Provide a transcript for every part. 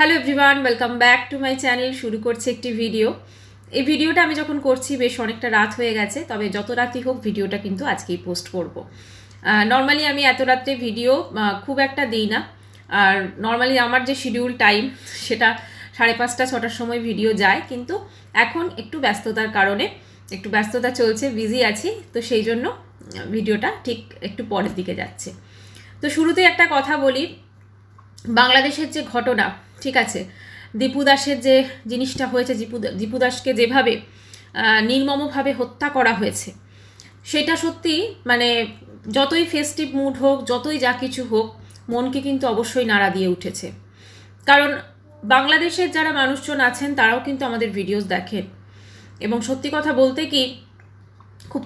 Hello everyone, welcome back to my channel. শুরু করছে একটি ভিডিও। এই ভিডিওটা আমি যখন করছি বেশ অনেকটা রাত হয়ে গেছে, তবে যত রাতই হোক ভিডিওটা কিন্তু আজকেই পোস্ট করব। নর্মালি আমি এত রাত্রে ভিডিও খুব একটা দিই না, আর নর্মালি আমার যে শিডিউল টাইম সেটা 5:30 6টার সময় ভিডিও যায়, কিন্তু এখন একটু ব্যস্ততার কারণে একটু ব্যস্ততা চলছে, বিজি আছি, তো সেই জন্য ভিডিওটা ঠিক একটু পরের দিকে যাচ্ছে। তো শুরুতে একটা কথা বলি, বাংলাদেশের যে ঘটনা, ঠিক আছে, দীপু দাসের যে জিনিসটা হয়েছে, দীপু দাসকে যেভাবে নির্মমভাবে হত্যা করা হয়েছে, সেটা সত্যি মানে যতই ফেস্টিভ মুড হোক, যতই যা কিছু হোক, মনকে কিন্তু অবশ্যই নাড়া দিয়ে উঠেছে। কারণ বাংলাদেশের যারা মানুষজন আছেন তারাও কিন্তু আমাদের ভিডিওস দেখেন, এবং সত্যি কথা বলতে কি খুব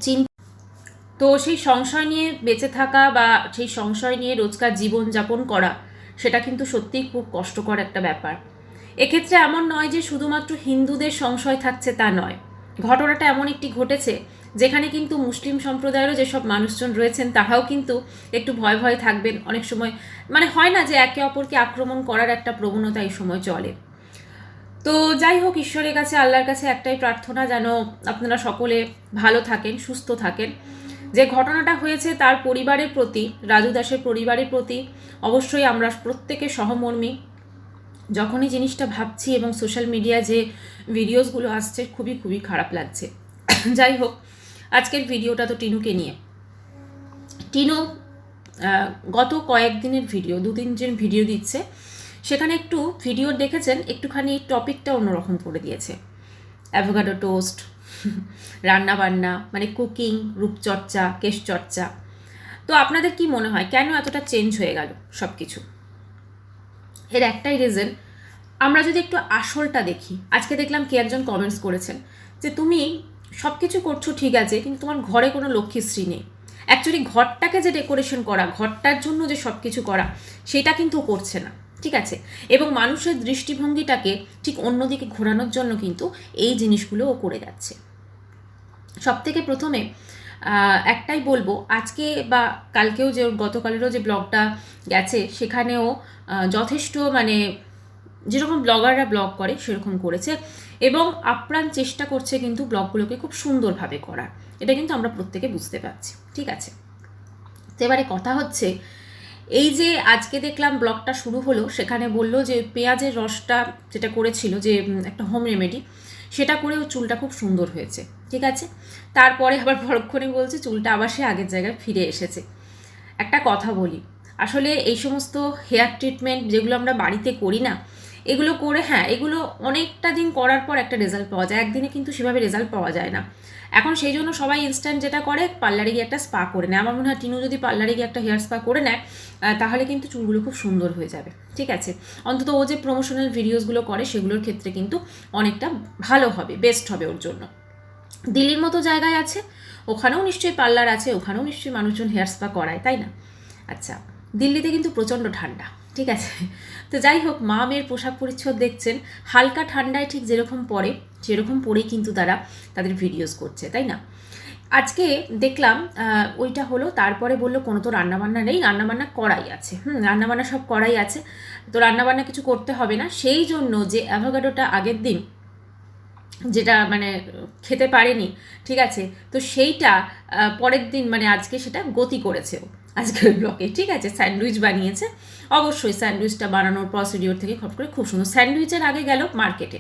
তো সেই সংশয় নিয়ে বেঁচে থাকা বা সেই সংশয় নিয়ে রোজকার জীবনযাপন করা, সেটা কিন্তু সত্যিই খুব কষ্টকর একটা ব্যাপার। এক্ষেত্রে এমন নয় যে শুধুমাত্র হিন্দুদের সংশয় থাকছে, তা নয়। ঘটনাটা এমন একটি ঘটেছে যেখানে কিন্তু মুসলিম সম্প্রদায়েরও যেসব মানুষজন রয়েছেন তারাও কিন্তু একটু ভয় ভয় থাকবেন অনেক সময়। মানে হয় না যে একে অপরকে আক্রমণ করার একটা প্রবণতা এই সময় চলে। তো যাই হোক, ঈশ্বরের কাছে, আল্লাহর কাছে একটাই প্রার্থনা, যেন আপনারা সকলে ভালো থাকেন, সুস্থ থাকেন। যে ঘটনাটা হয়েছে তার পরিবারের প্রতি, রাজু দাসের পরিবারের প্রতি অবশ্যই আমরা প্রত্যেকে সহমর্মী। যখনই জিনিসটা ভাবছি এবং সোশ্যাল মিডিয়া যে ভিডিওসগুলো আসছে, খুবই খুবই খারাপ লাগছে। যাই হোক, আজকের ভিডিওটা তো টিনুকে নিয়ে। টিনু গত কয়েকদিনের ভিডিও, 2-3 দিন ভিডিও দিচ্ছে, সেখানে একটু ভিডিও দেখেছেন, একটুখানি টপিকটা অন্যরকম করে দিয়েছে। অ্যাভোকাডো টোস্ট, রান্নাবান্না, মানে কুকিং, রূপচর্চা, কেশচর্চা। তো আপনাদের কি মনে হয় কেন এতটা চেঞ্জ হয়ে গেল সব কিছু? এর একটাই রিজন, আমরা যদি একটু আসলটা দেখি। আজকে দেখলাম কে একজন কমেন্টস করেছেন যে তুমি সব কিছু করছো ঠিক আছে, কিন্তু তোমার ঘরে কোনো লক্ষ্মীশ্রী নেই। অ্যাকচুয়ালি ঘরটাকে যে ডেকোরেশন করা, ঘরটার জন্য যে সব কিছু করা, সেটা কিন্তু করছে না, ঠিক আছে। এবং মানুষের দৃষ্টিভঙ্গিটাকে ঠিক অন্যদিকে ঘোরানোর জন্য কিন্তু এই জিনিসগুলো ও করে যাচ্ছে। সব থেকে প্রথমে একটাই বলবো, আজকে বা কালকেও যে গতকালেরও যে ব্লগটা গেছে, সেখানেও যথেষ্ট মানে যেরকম ব্লগাররা ব্লগ করে সেরকম করেছে, এবং আপ্রাণ চেষ্টা করছে কিন্তু ব্লগগুলোকে খুব সুন্দরভাবে করার। এটা কিন্তু আমরা প্রত্যেকে বুঝতে পারছি, ঠিক আছে। তো এবারে কথা হচ্ছে, এই যে আজকে দেখলাম ব্লগটা শুরু হলো, সেখানে বললো যে পেঁয়াজের রসটা যেটা করেছিল, যে একটা হোম রেমেডি, সেটা করেও চুলটা খুব সুন্দর হয়েছে, ঠিক আছে। তারপরে আবার পরক্ষণে বলছে চুলটা আবার সে আগের জায়গায় ফিরে এসেছে। একটা কথা বলি, আসলে এই সমস্ত হেয়ার ট্রিটমেন্ট যেগুলো আমরা বাড়িতে করি না, এগুলো করে হ্যাঁ, এগুলো অনেকটা দিন করার পর একটা রেজাল্ট পাওয়া যায়, একদিনে কিন্তু সেভাবে রেজাল্ট পাওয়া যায় না। এখন সেই জন্য সবাই ইনস্ট্যান্ট যেটা করে, পার্লারে গিয়ে একটা স্পা করে নেয়। আমার মনে হয় টিনু যদি পার্লারে গিয়ে একটা হেয়ার স্পা করে নেয়, তাহলে কিন্তু চুলগুলো খুব সুন্দর হয়ে যাবে, ঠিক আছে। অন্তত ও যে প্রমোশনাল ভিডিওসগুলো করে সেগুলোর ক্ষেত্রে কিন্তু অনেকটা ভালো হবে, বেস্ট হবে ওর জন্য। দিল্লির মতো জায়গায় আছে, ওখানেও নিশ্চয়ই পার্লার আছে, ওখানেও নিশ্চয়ই মানুষজন হেয়ার স্পা করায়, তাই না? আচ্ছা, দিল্লিতে কিন্তু প্রচণ্ড ঠান্ডা, ঠিক আছে। তো যাই হোক, মা মেয়ের পোশাক পরিচ্ছদ দেখছেন, হালকা ঠান্ডায় ঠিক যেরকম পরে সেরকম পরেই কিন্তু তারা তাদের ভিডিওস করছে, তাই না? আজকে দেখলাম ওইটা হলো, তারপরে বললো কোনো তো রান্নাবান্না নেই, রান্নাবান্না করাই আছে। রান্নাবান্না সব করাই আছে, তো রান্নাবান্না কিছু করতে হবে না। সেই জন্য যে অ্যাভোকাডোটা আগের দিন যেটা মানে খেতে পারেনি, ঠিক আছে, তো সেইটা পরের দিন মানে আজকে সেটা গতি করেছে ও আজকের ব্লগে, ঠিক আছে। স্যান্ডউইচ বানিয়েছে, অবশ্যই স্যান্ডউইচটা বানানোর প্রসিডিওর থেকে খট করে খুব সুন্দর। স্যান্ডউইচের আগে গেল মার্কেটে,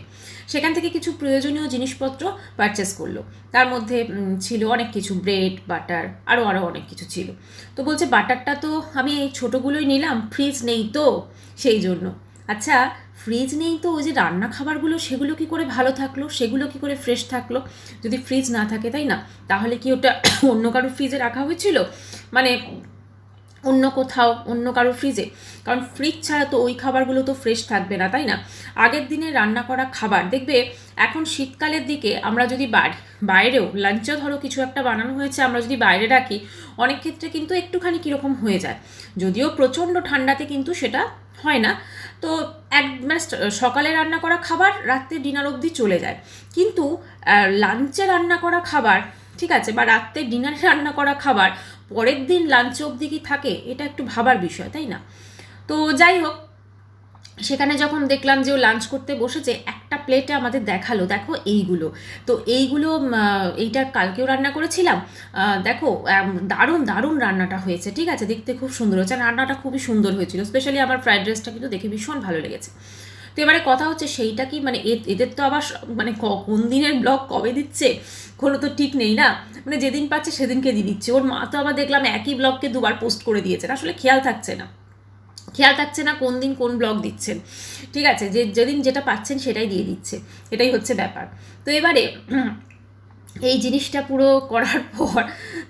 সেখান থেকে কিছু প্রয়োজনীয় জিনিসপত্র পারচেস করলো। তার মধ্যে ছিল অনেক কিছু, ব্রেড, বাটার, আরও অনেক কিছু ছিল। তো বলছে বাটারটা তো আমি এই ছোটোগুলোই নিলাম, ফ্রিজ নেই তো সেই জন্য। আচ্ছা, ফ্রিজ নেই তো ওই যে রান্না খাবারগুলো, সেগুলো কি করে ভালো থাকলো, সেগুলো কি করে ফ্রেশ থাকলো? যদি ফ্রিজ না থাকে, তাই না, তাহলে কি ওটা অন্য কারোর ফ্রিজে রাখা হয়েছিল, মানে অন্য কোথাও অন্য কারো ফ্রিজে? কারণ ফ্রিজ ছাড়া তো ওই খাবারগুলো তো ফ্রেশ থাকবে না, তাই না? আগের দিনে রান্না করা খাবার দেখবে, এখন শীতকালের দিকে আমরা যদি বাইরেও লাঞ্চও ধরো কিছু একটা বানানো হয়েছে, আমরা যদি বাইরে রাখি, অনেক ক্ষেত্রে কিন্তু একটুখানি কীরকম হয়ে যায়। যদিও প্রচণ্ড ঠান্ডাতে কিন্তু সেটা হয় না, তো মানে সকালে রান্না করা খাবার রাত্রে ডিনার অবধি চলে যায়। কিন্তু লাঞ্চে রান্না করা খাবার, ঠিক আছে, বা রাত্রে ডিনারে রান্না করা খাবার পরের দিন লাঞ্চ অবধি কি থাকে, এটা একটু ভাবার বিষয়, তাই না? তো যাই হোক, সেখানে যখন দেখলাম যে ও লাঞ্চ করতে বসেছে, একটা প্লেটে আমাদের দেখালো, দেখো এইগুলো, তো এইগুলো এইটা কালকেও রান্না করেছিলাম, দেখো দারুণ দারুণ রান্নাটা হয়েছে, ঠিক আছে, দেখতে খুব সুন্দর হয়েছে, রান্নাটা খুবই সুন্দর হয়েছিল, স্পেশালি আমার ফ্রাইড রাইসটা কিন্তু দেখে ভীষণ ভালো লেগেছে। তো এবারে কথা হচ্ছে সেইটা কি মানে এদের তো আবার মানে কোন দিনের ব্লগ কবে দিচ্ছে কোনো তো ঠিক নেই না, মানে যেদিন পাচ্ছে সেদিনকে দিয়ে দিচ্ছে। ওর মা তো আবার দেখলাম একই ব্লগকে দুবার পোস্ট করে দিয়েছেন, আসলে খেয়াল থাকছে না কোন দিন কোন ব্লগ দিচ্ছেন, ঠিক আছে, যে যেদিন যেটা পাচ্ছেন সেটাই দিয়ে দিচ্ছে, এটাই হচ্ছে ব্যাপার। তো এবারে এই জিনিসটা পুরো করার পর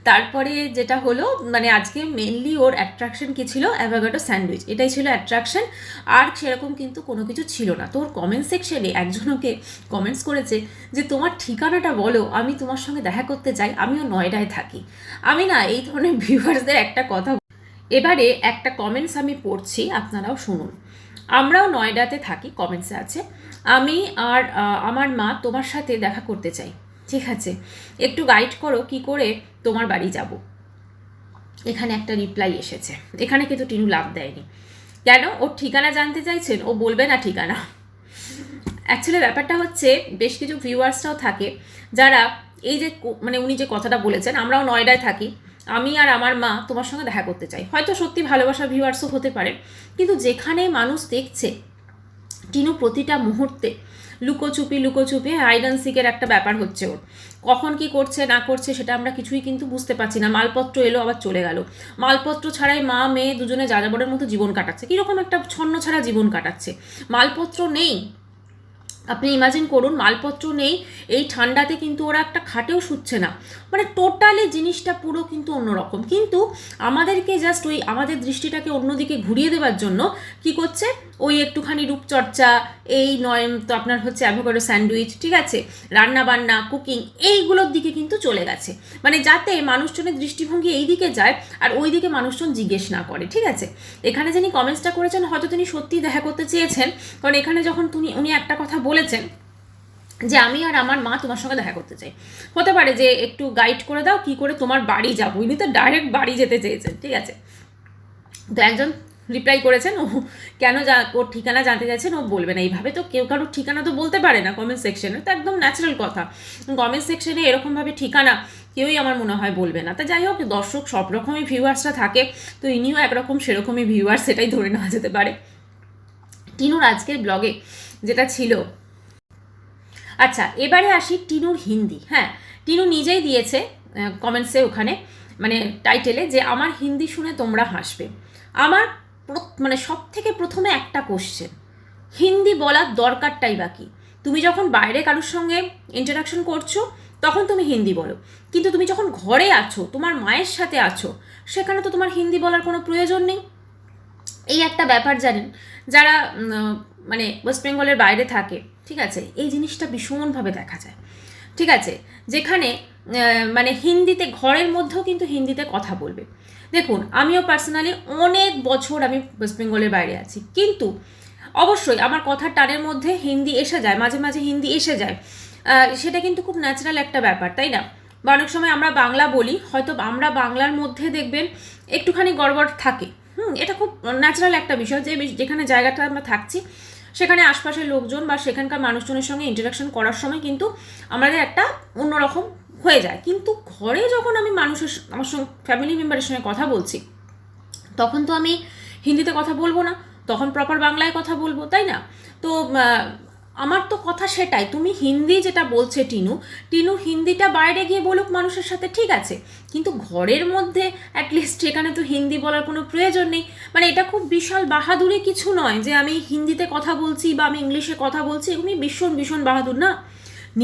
তারপরে যেটা হলো, মানে আজকে মেনলি ওর অ্যাট্রাকশন কী ছিল, অ্যাভোকাডো স্যান্ডউইচ, এটাই ছিল অ্যাট্রাকশন, আর সেরকম কিন্তু কোনো কিছু ছিল না। তো ওর কমেন্ট সেকশনে একজনকে কমেন্টস করেছে যে তোমার ঠিকানাটা বলো, আমি তোমার সঙ্গে দেখা করতে চাই, আমিও নয়ডায় থাকি। আমি না এই ধরনের ভিউয়ার্সদের একটা কথা, এবারে একটা কমেন্টস আমি পড়ছি, আপনারাও শুনুন। আমরাও নয়ডাতে থাকি, কমেন্টসে আছে, আমি আর আমার মা তোমার সাথে দেখা করতে চাই, ঠিক আছে, একটু গাইড করো কি করে তোমার বাড়ি যাব। এখানে একটা রিপ্লাই এসেছে, এখানে কিন্তু টিনু লাভ দেয়নি। কেন? ওর ঠিকানা জানতে চাইছেন, ও বলবে না ঠিকানা। অ্যাকচুয়ালি ব্যাপারটা হচ্ছে বেশ কিছু ভিউয়ার্সরাও থাকে যারা এই যে মানে উনি যে কথাটা বলেছেন, আমরাও নয়ডায় থাকি, আমি আর আমার মা তোমার সঙ্গে দেখা করতে চাই, হয়তো সত্যি ভালোবাসা ভিউয়ার্সও হতে পারে, কিন্তু যেখানে মানুষ দেখছে টিনু প্রতিটা মুহূর্তে লুকোচুপি হাইড অ্যান্ড সিকের একটা ব্যাপার হচ্ছে ওর, কখন কি করছে না করছে সেটা আমরা কিছুই কিন্তু বুঝতে পারছি না। মালপত্র এলো আবার চলে গেল, মালপত্র ছাড়াই মা মেয়ে দুজনে যাযাবরের মতো জীবন কাটাচ্ছে, কীরকম একটা ছন্ন ছাড়া জীবন কাটাচ্ছে, মালপত্র নেই, আপনি ইমাজিন করুন, মালপত্র নেই, এই ঠান্ডাতে কিন্তু ওরা একটা খাটেও শুচ্ছে না, মানে টোটালি জিনিসটা পুরো কিন্তু অন্যরকম। কিন্তু আমাদেরকে জাস্ট ওই আমাদের দৃষ্টিটাকে অন্যদিকে ঘুরিয়ে দেওয়ার জন্য কি করছে, ওই একটুখানি রূপচর্চা, এই নয় তো আপনার হচ্ছে অ্যাভোকাডো স্যান্ডউইচ, ঠিক আছে, রান্না বান্না কুকিং, এইগুলোর দিকে কিন্তু চলে গেছে, মানে যাতে মানুষজনের দৃষ্টিভঙ্গি এই দিকে যায় আর ওই দিকে মানুষজন জিজ্ঞেস না করে, ঠিক আছে। এখানে যিনি কমেন্টসটা করেছেন হয়তো তিনি সত্যিই দেখা করতে চেয়েছেন, কারণ এখানে যখন উনি একটা কথা বলেছেন যে আমি আর আমার মা তোমার সঙ্গে দেখা করতে চাই, হতে পারে যে একটু গাইড করে দাও কি করে তোমার বাড়ি যাবো, ইনি তো ডাইরেক্ট বাড়ি যেতে চেয়েছেন, ঠিক আছে। তো একজন রিপ্লাই করেছেন, ও কেন ওর ঠিকানা জানতে চাইছেন, ও বলবে না, এইভাবে তো কেউ কারোর ঠিকানা তো বলতে পারে না কমেন্ট সেকশনে, তো একদম ন্যাচারাল কথা, কমেন্ট সেকশনে এরকমভাবে ঠিকানা কেউই আমার মনে হয় বলবে না। তা যাই হোক, দর্শক সব রকমই ভিউয়ার্সরা থাকে, তো ইনিও একরকম সেরকমই ভিউয়ার্স, সেটাই ধরে নেওয়া যেতে পারে। টিনুর আজকের ব্লগে যেটা ছিল, আচ্ছা এবারে আসি টিনুর হিন্দি। হ্যাঁ, টিনু নিজেই দিয়েছে কমেন্টসে ওখানে, মানে টাইটেলে, যে আমার হিন্দি শুনে তোমরা হাসবে। আমার মানে সব থেকে প্রথমে একটা কোশ্চেন, হিন্দি বলার দরকারটাই বাকি, তুমি যখন বাইরে কারোর সঙ্গে ইন্টারাকশন করছো তখন তুমি হিন্দি বলো, কিন্তু তুমি যখন ঘরে আছো, তোমার মায়ের সাথে আছো, সেখানে তো তোমার হিন্দি বলার কোনো প্রয়োজন নেই। এই একটা ব্যাপার জানেন, যারা মানে ওয়েস্ট বেঙ্গলের বাইরে থাকে, ঠিক আছে, এই জিনিসটা ভীষণভাবে দেখা যায়, ঠিক আছে, যেখানে মানে হিন্দিতে ঘরের মধ্যেও কিন্তু হিন্দিতে কথা বলবে। দেখুন, আমিও পার্সোনালি অনেক বছর আমি ওয়েস্ট বেঙ্গলের বাইরে আছি, কিন্তু অবশ্যই আমার কথার টানের মধ্যে হিন্দি এসে যায়, মাঝে মাঝে হিন্দি এসে যায়, সেটা কিন্তু খুব ন্যাচারাল একটা ব্যাপার, তাই না। বা অনেক সময় আমরা বাংলা বলি, হয়তো আমরা বাংলার মধ্যে দেখবেন একটুখানি গড়বড় থাকে, এটা খুব ন্যাচারাল একটা বিষয়, যে যেখানে জায়গাটা আমরা থাকছি সেখানে আশপাশের লোকজন বা সেখানকার মানুষজনের সঙ্গে ইন্টারাকশন করার সময় কিন্তু আমাদের একটা অন্যরকম হয়ে যায়। কিন্তু ঘরে যখন আমি আমার সঙ্গে ফ্যামিলি মেম্বারের সঙ্গে কথা বলছি, তখন তো আমি হিন্দিতে কথা বলবো না, তখন প্রপার বাংলায় কথা বলবো, তাই না। তো আমার তো কথা সেটাই, তুমি হিন্দি যেটা বলছে টিনু হিন্দিটা বাইরে গিয়ে বলুক মানুষের সাথে, ঠিক আছে, কিন্তু ঘরের মধ্যে অ্যাটলিস্ট এখানে তো হিন্দি বলার কোনো প্রয়োজন নেই। মানে এটা খুব বিশাল বাহাদুরি কিছু নয় যে আমি হিন্দিতে কথা বলছি বা আমি ইংলিশে কথা বলছি, এগুলি ভীষণ ভীষণ বাহাদুর না।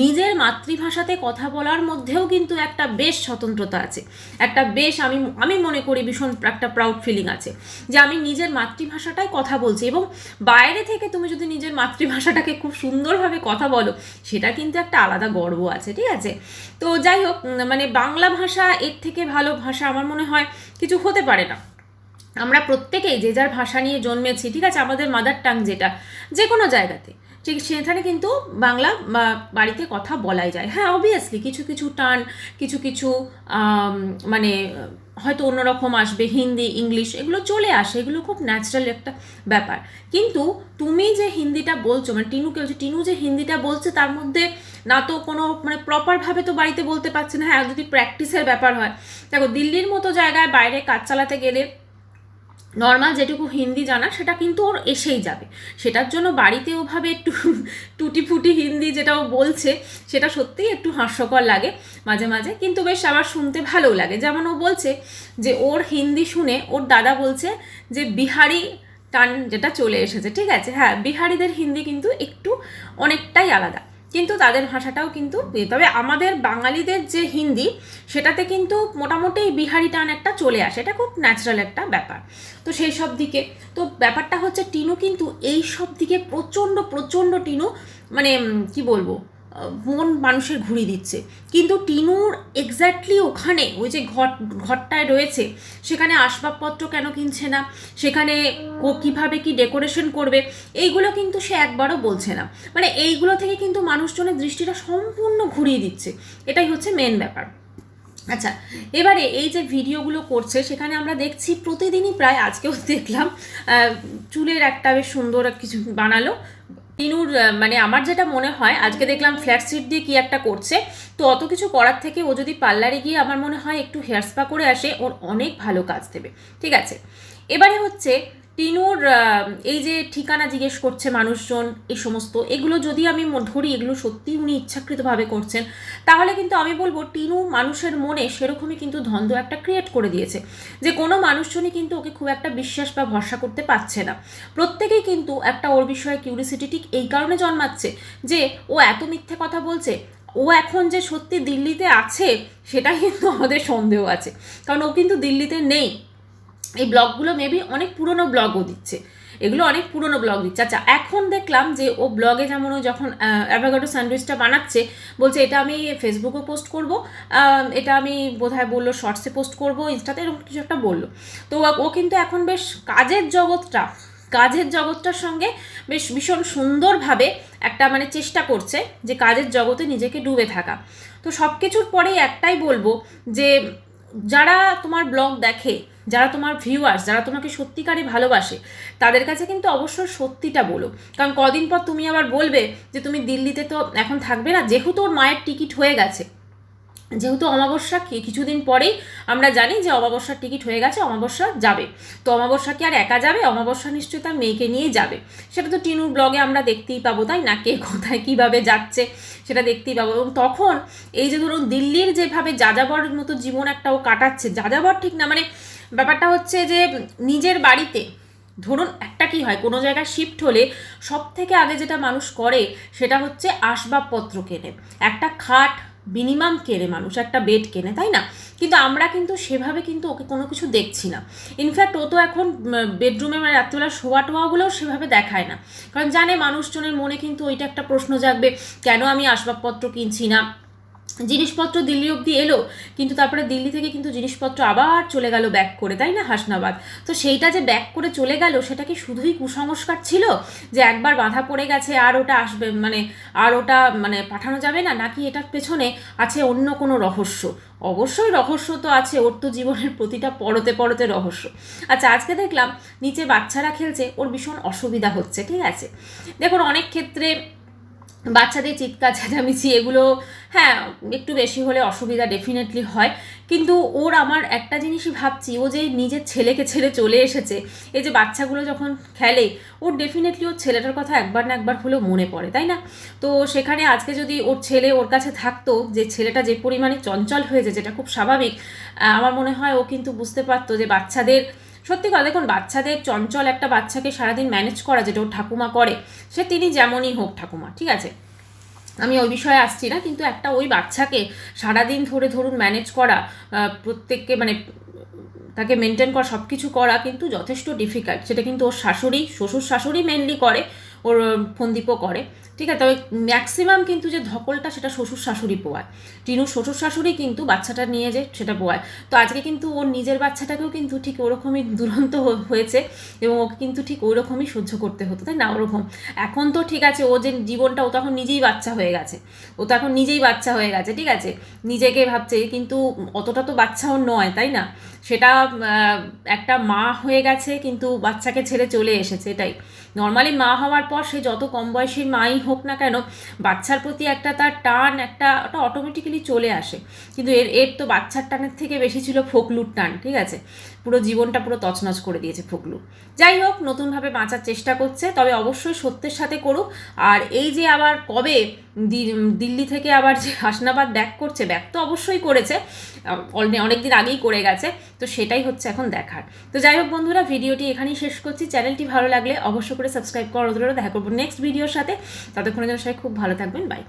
নিজের মাতৃভাষাতে কথা বলার মধ্যেও কিন্তু একটা বেশ স্বতন্ত্রতা আছে, একটা বেশ আমি মনে করি ভীষণ একটা প্রাউড ফিলিং আছে যে আমি নিজের মাতৃভাষাটাই কথা বলছি, এবং বাইরে থেকে তুমি যদি নিজের মাতৃভাষাটাকে খুব সুন্দরভাবে কথা বলো, সেটা কিন্তু একটা আলাদা গর্ব আছে, ঠিক আছে। তো যাই হোক, মানে বাংলা ভাষা এর থেকে ভালো ভাষা আমার মনে হয় কিছু হতে পারে না। আমরা প্রত্যেকেই যে যার ভাষা নিয়ে জন্মেছি, ঠিক আছে, আমাদের মাদার টাং যেটা, যে কোনো জায়গাতে, ঠিক সেখানে কিন্তু বাংলা বাড়িতে কথা বলাই যায়। হ্যাঁ, অবভিয়াসলি কিছু কিছু টার্ন, কিছু কিছু মানে হয়তো অন্যরকম আসবে, হিন্দি ইংলিশ এগুলো চলে আসে, এগুলো খুব ন্যাচারাল একটা ব্যাপার। কিন্তু তুমি যে হিন্দিটা বলছো, মানে টিনুকে বলছো, টিনু যে হিন্দিটা বলছে তার মধ্যে না তো কোনো মানে প্রপারভাবে তো বাড়িতে বলতে পারছে না। হ্যাঁ, যদি প্র্যাকটিসের ব্যাপার হয়, দেখো দিল্লির মতো জায়গায় বাইরে কাজ চালাতে গেলে নর্মাল যেটুকু হিন্দি জানা সেটা কিন্তু ওর এসেই যাবে। সেটার জন্য বাড়িতে ওভাবে একটু টুটি ফুটি হিন্দি যেটা ও বলছে সেটা সত্যিই একটু হাস্যকর লাগে মাঝে মাঝে, কিন্তু বেশ আবার শুনতে ভালোও লাগে। যেমন ও বলছে যে ওর হিন্দি শুনে ওর দাদা বলছে যে বিহারি টান যেটা চলে এসেছে। ঠিক আছে, হ্যাঁ বিহারিদের হিন্দি কিন্তু একটু অনেকটাই আলাদা, কিন্তু তাদের ভাষাটাও কিন্তু, তবে আমাদের বাঙালিদের যে হিন্দি সেটাতে কিন্তু মোটামুটি বিহারি টান একটা চলে আসে, এটা খুব ন্যাচারাল একটা ব্যাপার। তো সেই সব দিকে তো ব্যাপারটা হচ্ছে টিনু কিন্তু এই সব দিকে প্রচণ্ড প্রচণ্ড টিনু মানে কি বলবো মন মানুষের ঘুরিয়ে দিচ্ছে। কিন্তু টিনুর এক্স্যাক্টলি ওখানে ওই যে ঘরটায় রয়েছে সেখানে আসবাবপত্র কেন কিনছে না, সেখানে কীভাবে কি ডেকোরেশন করবে, এইগুলো কিন্তু সে একবারও বলছে না। মানে এইগুলো থেকে কিন্তু মানুষজনের দৃষ্টিটা সম্পূর্ণ ঘুরিয়ে দিচ্ছে, এটাই হচ্ছে মেন ব্যাপার। আচ্ছা, এবারে এই যে ভিডিওগুলো করছে সেখানে আমরা দেখছি প্রতিদিনই, প্রায় আজকেও দেখলাম চুলের একটা বেশ সুন্দর কিছু বানালো টিনুর। মানে আমার যেটা মনে হয়, আজকে দেখলাম ফ্ল্যাট সিট দিয়ে কি একটা করছে, তো অত কিছু করার থেকে ও যদি পার্লারে গিয়ে আমার মনে হয় একটু হেয়ার স্পা করে আসে, ওর অনেক ভালো কাজ দেবে। ঠিক আছে, এবারে হচ্ছে টিনুর এই যে ঠিকানা জিজ্ঞেস করছে মানুষজন, এই সমস্ত এগুলো যদি আমি ধরি এগুলো সত্যিই উনি ইচ্ছাকৃতভাবে করছেন, তাহলে কিন্তু আমি বলবো টিনু মানুষের মনে সেরকমই কিন্তু দ্বন্দ্ব একটা ক্রিয়েট করে দিয়েছে, যে কোনো মানুষজনই কিন্তু ওকে খুব একটা বিশ্বাস বা ভরসা করতে পারছে না। প্রত্যেকেই কিন্তু একটা ওর বিষয়ে কিউরিসিটি ঠিক এই কারণে জন্মাচ্ছে যে ও এত মিথ্যে কথা বলছে, ও এখন যে সত্যি দিল্লিতে আছে সেটা কিন্তু আমাদের সন্দেহ আছে, কারণ ও কিন্তু দিল্লিতে নেই। এই ব্লগগুলো মেবি অনেক পুরনো ব্লগও দিচ্ছে, এগুলো অনেক পুরনো ব্লগ দিচ্ছে। আচ্ছা, এখন দেখলাম যে ও ব্লগে যেমন ও যখন অ্যাভোকাডো স্যান্ডউইচটা বানাচ্ছে বলছে এটা আমি ফেসবুকে পোস্ট করব, এটা আমি বোধহয় বললো শর্টসে পোস্ট করব, ইনস্টাতে, এরকম কিছু একটা বললো। তো ও কিন্তু এখন বেশ কাজের জগৎটার সঙ্গে বেশ ভীষণ সুন্দরভাবে একটা মানে চেষ্টা করছে যে কাজের জগতে নিজেকে ডুবে থাকা। তো সব কিছুর পরেই একটাই বলবো যে যারা তোমার ব্লগ দেখে, যারা তোমার ভিউয়ার্স, যারা তোমাকে সত্যিকারে ভালোবাসে, তাদের কাছে কিন্তু অবশ্যই সত্যিটা বলো, কারণ কদিন পর তুমি আবার বলবে যে তুমি দিল্লিতে তো এখন থাকবে না, যেহেতু ওর মায়ের টিকিট হয়ে গেছে, যেহেতু অমাবস্যা কিছুদিন পরেই আমরা জানি যে অমাবস্যার টিকিট হয়ে গেছে, অমাবস্যা যাবে, তো অমাবস্যা কি আর একা যাবে? অমাবস্যা নিশ্চয়ই তার মেয়েকে নিয়েই যাবে, সেটা তো টিনুর ব্লগে আমরা দেখতেই পাবো, তাই না? কে কোথায় কীভাবে যাচ্ছে সেটা দেখতেই পাবো। এবং তখন এই যে ধরুন দিল্লির যেভাবে যাযাবরের মতো জীবন একটা ও কাটাচ্ছে, যাযাবর ঠিক না, মানে ব্যাপারটা হচ্ছে যে নিজের বাড়িতে ধরুন একটা কি হয়, কোনো জায়গায় শিফট হলে সব থেকে আগে যেটা মানুষ করে সেটা হচ্ছে আসবাবপত্র কেনে, একটা খাট মিনিমাম কেনে মানুষ, একটা বেড কেনে, তাই না? কিন্তু আমরা কিন্তু সেভাবে কিন্তু ওকে কোনো কিছু দেখছি না। ইনফ্যাক্ট ও তো এখন বেডরুমে মানে রাত্রিবেলা শোয়া টোয়াগুলোও সেভাবে দেখায় না, কারণ জানে মানুষজনের মনে কিন্তু ওইটা একটা প্রশ্ন জাগবে, কেন আমি আসবাবপত্র কিনছি না। জিনিসপত্র দিল্লি অবধি এলো, কিন্তু তারপরে দিল্লি থেকে কিন্তু জিনিসপত্র আবার চলে গেল ব্যাক করে, তাই না, হাসনাবাদ। তো সেইটা যে ব্যাক করে চলে গেল সেটা কি শুধুই কুসংস্কার ছিল যে একবার বাঁধা পড়ে গেছে আর ওটা আসবে মানে আর ওটা মানে পাঠানো যাবে না, নাকি এটার পেছনে আছে অন্য কোনো রহস্য? অবশ্যই রহস্য তো আছে, ওর তো জীবনের প্রতিটা পরতে পরতে রহস্য। আচ্ছা, আজকে দেখলাম নিচে বাচ্চারা খেলছে, ওর ভীষণ অসুবিধা হচ্ছে। ঠিক আছে, দেখুন অনেক ক্ষেত্রে বাচ্চাদের চিৎকার চেঁচামেচি এগুলো হ্যাঁ একটু বেশি হলে অসুবিধা ডেফিনেটলি হয়, কিন্তু ওর আমার একটা জিনিসই ভাবছি, ও যে নিজের ছেলেকে ছেড়ে চলে এসেছে, এই যে বাচ্চাগুলো যখন খেলে ওর ডেফিনেটলি ওর ছেলেটার কথা একবার না একবার হলেও মনে পড়ে, তাই না? তো সেখানে আজকে যদি ওর ছেলে ওর কাছে থাকতো, যে ছেলেটা যে পরিমাণে চঞ্চল হয়েছে, যেটা খুব স্বাভাবিক, আমার মনে হয় ও কিন্তু বুঝতে পারতো যে বাচ্চাদের সত্যি কথা, দেখুন বাচ্চাদের চঞ্চল একটা বাচ্চাকে সারাদিন ম্যানেজ করা যেটা ওর ঠাকুমা করে, সে তিনি যেমনই হোক ঠাকুমা, ঠিক আছে, আমি ওই বিষয়ে আসছি না, কিন্তু একটা ওই বাচ্চাকে সারাদিন ধরে ধরুন ম্যানেজ করা, প্রত্যেককে মানে তাকে মেনটেন করা, সব কিছু করা কিন্তু যথেষ্ট ডিফিকাল্ট। সেটা কিন্তু ওর শাশুড়ি, শ্বশুর শাশুড়ি মেনলি করে, ওর ফন্দীপও করে, ঠিক আছে। তবে ম্যাক্সিমাম কিন্তু যে ধকলটা সেটা শ্বশুর শাশুড়ি পোয়ায়, টিনুর শ্বশুর শাশুড়ি কিন্তু বাচ্চাটা নিয়ে যে সেটা পোয়ায়। তো আজকে কিন্তু ওর নিজের বাচ্চাটাকেও কিন্তু ঠিক ওরকমই দুরন্ত হয়েছে এবং ওকে কিন্তু ঠিক ওই রকমই সহ্য করতে হতো, তাই না? ওরকম এখন তো ঠিক আছে, ও যে জীবনটা, ও তো এখন নিজেই বাচ্চা হয়ে গেছে, ও তো এখন নিজেই বাচ্চা হয়ে গেছে, ঠিক আছে, নিজেকে ভাবছে, কিন্তু অতটা তো বাচ্চাও নয়, তাই না? সেটা একটা মা হয়ে গেছে কিন্তু বাচ্চাকে ছেড়ে চলে এসেছে, এটাই নর্মালি মা হওয়ার পর সে যত কম বয়সী মাই হোক না কেন, বাচ্চার প্রতি একটা তার টান একটা ওটা অটোমেটিক্যালি চলে আসে। কিন্তু এর তো বাচ্চার টানের থেকে বেশি ছিল ফোকলুর টান, ঠিক আছে, পুরো জীবনটা পুরো তছনছ করে দিয়েছে ফোকলু। যাই হোক, নতুনভাবে বাঁচার চেষ্টা করছে, তবে অবশ্যই সত্যের সাথে করুক। আর এই যে আবার কবে দিল্লি থেকে আবার যে হাসনাবাদ ব্যাক করছে, ব্যাক তো অবশ্যই করেছে, অনেকদিন আগেই করে গেছে, তো সেটাই হচ্ছে এখন দেখার। তো যাই হোক বন্ধুরা, ভিডিওটি এখানেই শেষ করছি। চ্যানেলটি ভালো লাগলে অবশ্যই করে সাবস্ক্রাইব করার অনুরোধ। দেখা করবো নেক্সট ভিডিওর সাথে। ততক্ষণের জন্য সবাই খুব ভালো থাকবেন, বাই।